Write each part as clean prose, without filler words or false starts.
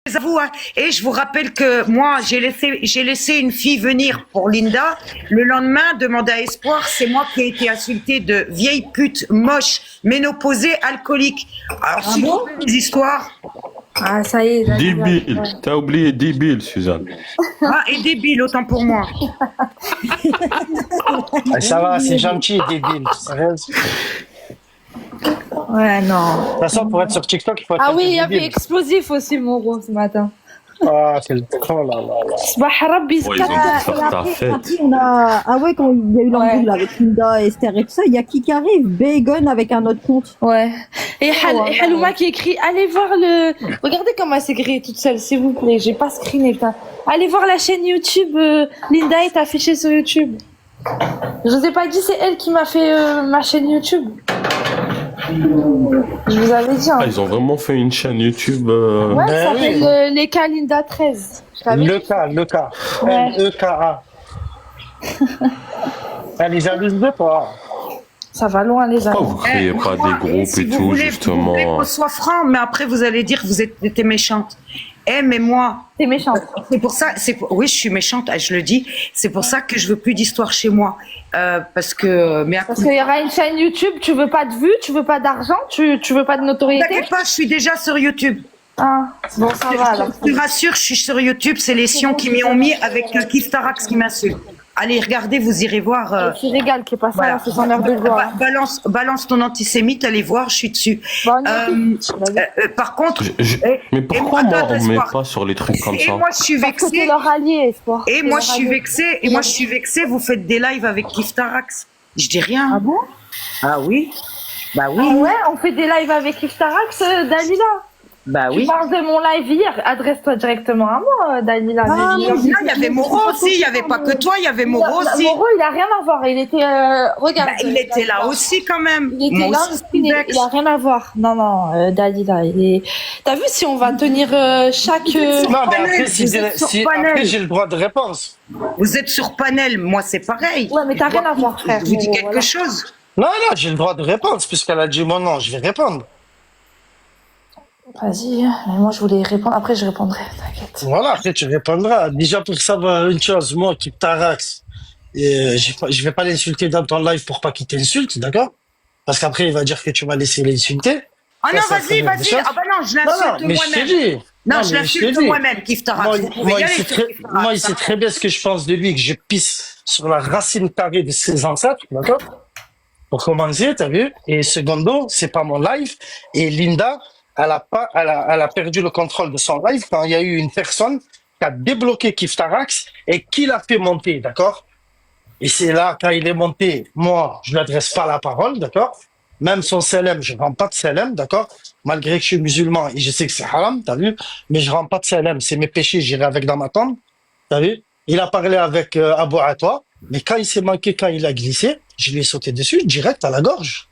vous, hein. Et je vous rappelle que moi, j'ai laissé une fille venir pour Linda. Le lendemain, demander à Espoir, c'est moi qui ai été insultée de vieille pute, moche, ménopausée, alcoolique. Alors, si vous voulez des histoires. Ah, ça y est. Débile. T'as oublié débile, Suzanne. Ah, et débile, autant pour moi. Ça va, c'est gentil, débile. Ouais, non. De toute façon, pour être sur TikTok, il faut être. Ah oui, il y avait débile. explosif aussi, Moreau, ce matin. Ah, c'est le. Oh là là là. Subah Rabbi, Ouais, ils ont dû faire ta Après, fête. on a... Ah ouais, quand il y a eu l'embrouille là, avec Linda, Esther et tout ça, il y a qui arrive? Bacon avec un autre compte. Ouais. Et Halouma qui écrit, allez voir le... Regardez comment elle s'est créée toute seule, s'il vous plaît. J'ai pas screené, putain. Allez voir la chaîne YouTube. Linda est affichée sur YouTube. Je vous ai pas dit, c'est elle qui m'a fait ma chaîne YouTube. Je vous avais dit. Hein. Ah, ils ont vraiment fait une chaîne YouTube. Ouais, ça Ben oui. s'appelle les cas Linda 13. Je t'avais dit. Le cas. Ouais. L-E-K-A. Elle est jalouse de toi. Ça va loin, les amis. Pourquoi vous créez pas des groupes Si et vous tout, voulez, justement? Vous voulez qu'on soit franc, mais après, vous allez dire que vous êtes méchante. Mais moi, T'es méchante. c'est pour ça, oui, je suis méchante, je le dis. C'est pour ça que je veux plus d'histoire chez moi, parce que, Parce qu'il y aura une chaîne YouTube, tu veux pas de vues, tu veux pas d'argent, tu veux pas de notoriété. t'inquiète pas, je suis déjà sur YouTube. Ah, bon, ça va alors. Je te rassure, je suis sur YouTube. C'est les Sions qui m'y ont mis avec Kiftarax qui m'insulte. Allez, regardez, vous irez voir. Tu régales qui est pas ça, Voilà. là, c'est son heure de gloire. Balance ton antisémite, allez voir, je suis dessus. Bon, on y est. Par contre, Mais pourquoi attends, moi, on met Espoir. pas sur les trucs comme et ça? moi je suis Parce que t'es vexée. leur allié, Espoir. Et T'es moi leur je suis allié. vexée. Et moi je suis vexée. Vous faites des lives avec Kiftarax. Je dis rien. Ah bon? Ah oui. Bah oui. Ah ouais, on fait des lives avec Iftarax, Dalila. Bah Tu oui. parles de mon live hier, adresse-toi directement à moi, Dalila. Ah, Mais mais Là, il y avait Moreau aussi. Il n'y avait pas que toi. Il y avait Moreau aussi. Moreau, il a rien à voir. Il était, regarde. Bah, il était là aussi quand même. Il était Moi là, aussi, il a rien à voir. Non, non, Dalila, il est. T'as vu si on va tenir chaque. Non, mais panel, après, vous êtes sur panel. après j'ai le droit de réponse. Vous êtes sur panel. Moi, c'est pareil. Ouais, mais t'as rien à voir, frère. Je vous dis Moreau, quelque voilà. chose. Non, j'ai le droit de réponse, puisqu'elle a dit mon nom, je vais répondre. Vas-y, mais moi je voulais répondre. Après, je répondrai, t'inquiète. Voilà, après tu répondras. Déjà pour savoir une chose, moi qui t'arraxe, je vais pas l'insulter dans ton live pour pas qu'il t'insulte, d'accord? Parce qu'après il va dire que tu m'as laissé l'insulter. Ah non, Ça, c'est vas-y, la première des vas-y. choses. Ah bah non, je Non, l'insulte mais je t'ai moi-même. dit. Non, mais je je t'ai l'insulte dit. moi-même, Kiftarax. Moi, Vous pouvez moi, y il aller sait sur très, Kiftarax. moi, il sait très bien ce que je pense de lui, que je pisse sur la racine carrée de ses ancêtres, d'accord? Pour commencer, t'as vu? Et secondo, c'est pas mon live. Et Linda, elle a perdu le contrôle de son live quand il y a eu une personne qui a débloqué Kiftarax et qui l'a fait monter, d'accord? Et c'est là, quand il est monté, moi, je n'adresse pas la parole, d'accord? Même son salem, je rends pas de salem, d'accord? Malgré que je suis musulman et je sais que c'est haram, t'as vu? Mais je rends pas de salem, c'est mes péchés, j'irai avec dans ma tombe, t'as vu? Il a parlé avec Abou Atwa, mais quand il s'est manqué, quand il a glissé, je lui ai sauté dessus, direct à la gorge.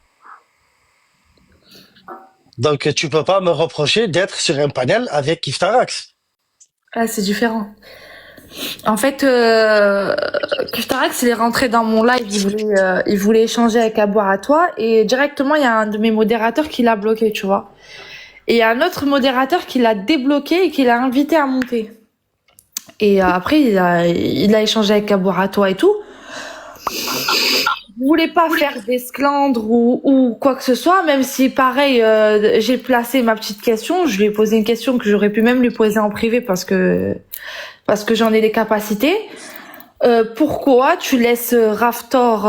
Donc, tu peux pas me reprocher d'être sur un panel avec Kiftarax. Ah, c'est différent. En fait, Kiftarax, il est rentré dans mon live, il voulait échanger avec Abou Atwa et directement, il y a un de mes modérateurs qui l'a bloqué, tu vois. Et il y a un autre modérateur qui l'a débloqué et qui l'a invité à monter. Et après, il a échangé avec Abou Atwa et tout. Je voulais pas faire d'esclandre ou quoi que ce soit, même si pareil, j'ai placé ma petite question, je lui ai posé une question que j'aurais pu même lui poser en privé parce que j'en ai les capacités. Pourquoi tu laisses Raftor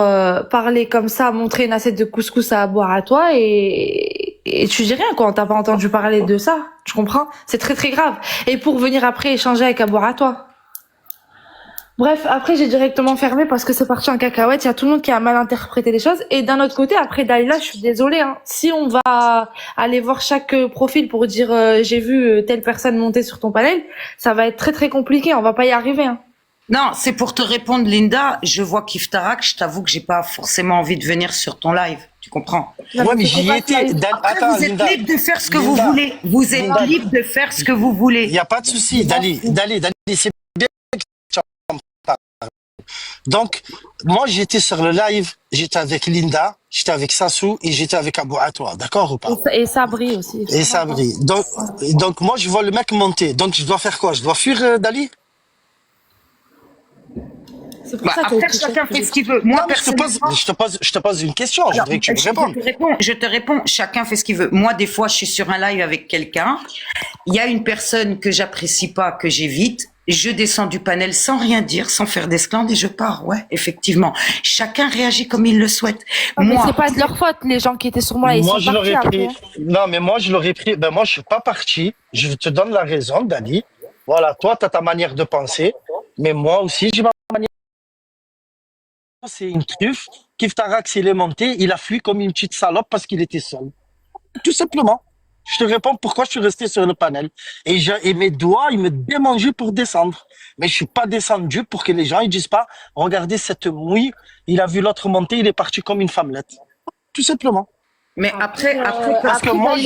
parler comme ça, montrer une assiette de couscous à boire à toi et tu dis rien quand t'as pas entendu parler de ça, tu comprends? C'est très très grave. Et pour venir après échanger avec Abour à toi. Bref, après j'ai directement fermé parce que c'est parti en cacahuète. Il y a tout le monde qui a mal interprété les choses. Et d'un autre côté, après Dalila, je suis désolée. Hein. Si on va aller voir chaque profil pour dire j'ai vu telle personne monter sur ton panel, ça va être très très compliqué. On va pas y arriver. Hein. Non, c'est pour te répondre, Linda. Je vois Kiftarax. Je t'avoue que j'ai pas forcément envie de venir sur ton live. Tu comprends? Ouais, mais j'y étais. Après, Attends, vous êtes Linda. libre de faire ce que Linda. vous voulez. Vous êtes Linda. libre de faire ce que vous voulez. Il n'y a pas de souci, Dali, c'est bien que tu en parles. Donc, moi, j'étais sur le live, j'étais avec Linda, j'étais avec Sassou et j'étais avec Abou Atwa, d'accord ou pas? Et Sabri aussi. Et Sabri. Donc moi, je vois le mec monter. Donc, je dois faire quoi? Je dois fuir Dali? C'est pour Bah, ça que après, chacun fait ce qu'il veut. Moi, Non, mais personnellement, je te pose une question. Je voudrais que tu me répondes. je te réponds, chacun fait ce qu'il veut. Moi, des fois, je suis sur un live avec quelqu'un. Il y a une personne que j'apprécie pas, que j'évite. Je descends du panel sans rien dire, sans faire d'esclandre et je pars. Ouais, effectivement. Chacun réagit comme il le souhaite. Mais Moi, c'est pas de leur faute, les gens qui étaient sur moi, ils Moi, sont je partis l'aurais pris. après. Non, mais moi, je l'aurais pris. Ben, moi, je suis pas parti. Je te donne la raison, Dali. Voilà, toi, tu as ta manière de penser. Mais moi aussi, j'ai ma manière. C'est une truffe. Kif Tarax, il est monté. Il a fui comme une petite salope parce qu'il était seul. Tout simplement. Je te réponds pourquoi je suis resté sur le panel. Et mes doigts, ils me démangeaient pour descendre. Mais je suis pas descendu pour que les gens, ils disent pas, regardez cette mouille, il a vu l'autre monter, il est parti comme une femmelette. Tout simplement. mais après, Parce que Après, moi,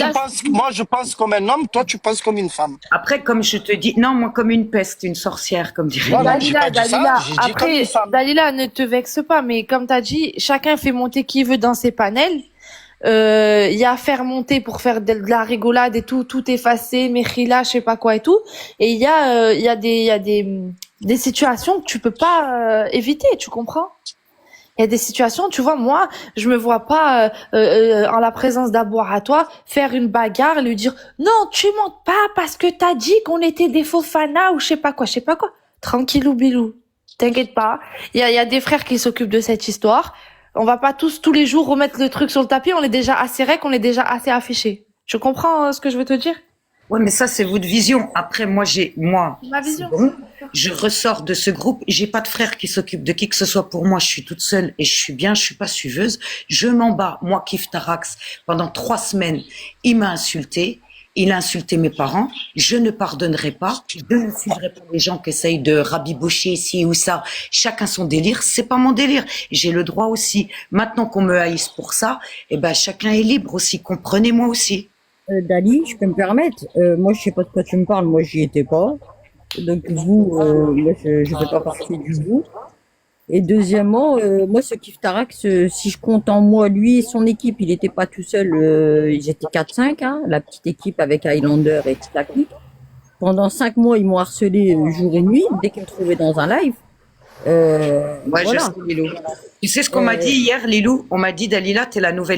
je pense comme un homme, toi, tu penses comme une femme. après, comme je te dis, non, moi, comme une peste, une sorcière, comme dirait. Voilà, j'ai pas dit ça, Dalila, j'ai dit comme après, une femme. Dalila, ne te vexe pas, mais comme t'as dit, chacun fait monter qui veut dans ses panels. Il y a à faire monter pour faire de la rigolade et tout effacer, Mechila, je sais pas quoi et tout. Et il y a des situations que tu peux pas éviter, tu comprends? Il y a des situations, tu vois, moi, je me vois pas en la présence d'Abou Atwa faire une bagarre et lui dire non, tu montes pas parce que t'as dit qu'on était des faux fanas ou je sais pas quoi. Tranquillou bilou, t'inquiète pas. Il y a des frères qui s'occupent de cette histoire. On va pas tous les jours remettre le truc sur le tapis. On est déjà assez rec, on est déjà assez affiché. Tu comprends ce que je veux te dire? Ouais, mais ça, c'est votre vision. Après, moi, Ma vision. c'est bon. Je ressors de ce groupe. J'ai pas de frère qui s'occupe de qui que ce soit pour moi. Je suis toute seule et je suis bien. Je suis pas suiveuse. Je m'en bats. Moi, Kif Tarax, pendant 3 semaines, il m'a insulté. Il a insulté mes parents. Je ne pardonnerai pas. Je ne suivrai pas les gens qui essayent de rabiboucher ici ou ça. Chacun son délire. C'est pas mon délire. J'ai le droit aussi. Maintenant qu'on me haïsse pour ça, eh ben, chacun est libre aussi. Comprenez-moi aussi. Dali, je peux me permettre. Moi, je sais pas de quoi tu me parles. Moi, j'y étais pas. Donc vous, moi, je fais pas partie du vous. Et deuxièmement, moi, ce Kif Tarax, si je compte en moi, lui et son équipe, il était pas tout seul. Ils étaient 4-5, hein, la petite équipe avec Highlander et toute la clique. Pendant 5 mois, ils m'ont harcelé jour et nuit dès qu'ils me trouvaient dans un live. Ouais, Voilà. je sais, Lilou. Tu sais ce qu'on m'a dit hier, Lilou? On m'a dit, Dalila, t'es la nouvelle